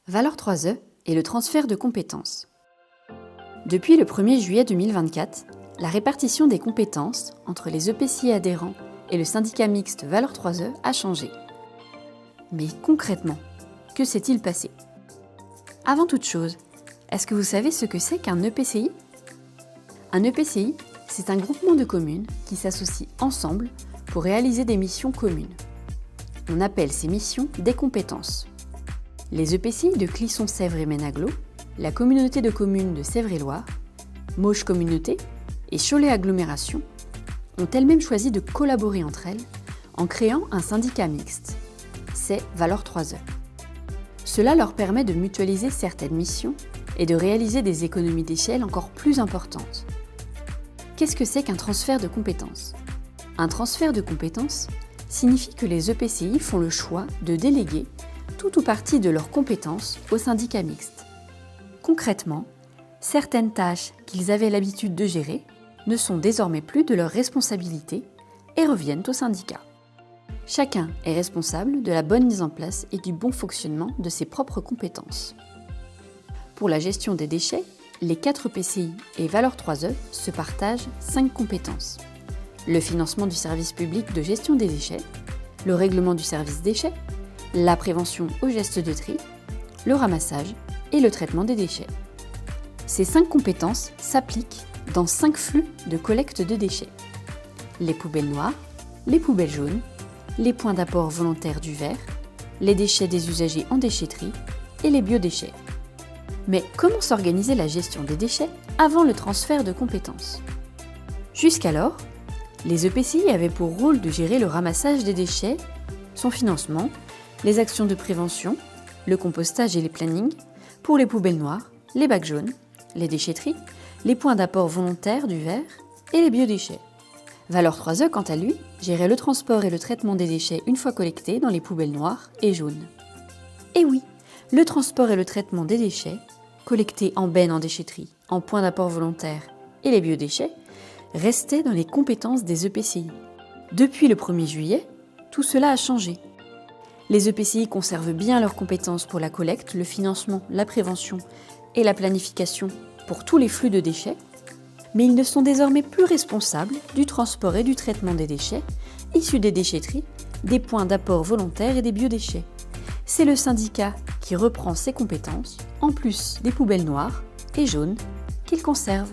Valeur 3E et le transfert de compétences. Depuis le 1er juillet 2024, la répartition des compétences entre les EPCI adhérents et le syndicat mixte Valeur 3E a changé. Mais concrètement, que s'est-il passé? Avant toute chose, est-ce que vous savez ce que c'est qu'un EPCI? Un EPCI, c'est un groupement de communes qui s'associent ensemble pour réaliser des missions communes. On appelle ces missions des compétences. Les EPCI de Clisson-Sèvres et Maine-Agglo, la communauté de communes de Sèvres-et-Loire, Mauges Communauté et Cholet Agglomération ont elles-mêmes choisi de collaborer entre elles en créant un syndicat mixte. C'est Valeur 3E. Cela leur permet de mutualiser certaines missions et de réaliser des économies d'échelle encore plus importantes. Qu'est-ce que c'est qu'un transfert de compétences? Un transfert de compétences signifie que les EPCI font le choix de déléguer tout ou partie de leurs compétences au syndicat mixte. Concrètement, certaines tâches qu'ils avaient l'habitude de gérer ne sont désormais plus de leur responsabilité et reviennent au syndicat. Chacun est responsable de la bonne mise en place et du bon fonctionnement de ses propres compétences. Pour la gestion des déchets, les 4 EPCI et Valeur 3E se partagent 5 compétences. Le financement du service public de gestion des déchets, le règlement du service déchets, la prévention aux gestes de tri, le ramassage et le traitement des déchets. Ces 5 compétences s'appliquent dans 5 flux de collecte de déchets. Les poubelles noires, les poubelles jaunes, les points d'apport volontaires du verre, les déchets des usagers en déchetterie et les biodéchets. Mais comment s'organisait la gestion des déchets avant le transfert de compétences? Jusqu'alors, les EPCI avaient pour rôle de gérer le ramassage des déchets, son financement, les actions de prévention, le compostage et les plannings, pour les poubelles noires, les bacs jaunes, les déchetteries, les points d'apport volontaires du verre et les biodéchets. Valeur 3E, quant à lui, gérait le transport et le traitement des déchets une fois collectés dans les poubelles noires et jaunes. Et oui, le transport et le traitement des déchets, collectés en benne en déchetterie, en point d'apport volontaire et les biodéchets, restaient dans les compétences des EPCI. Depuis le 1er juillet, tout cela a changé. Les EPCI conservent bien leurs compétences pour la collecte, le financement, la prévention et la planification pour tous les flux de déchets, mais ils ne sont désormais plus responsables du transport et du traitement des déchets issus des déchetteries, des points d'apport volontaires et des biodéchets. C'est le syndicat qui reprend ces compétences, en plus des poubelles noires et jaunes qu'il conserve.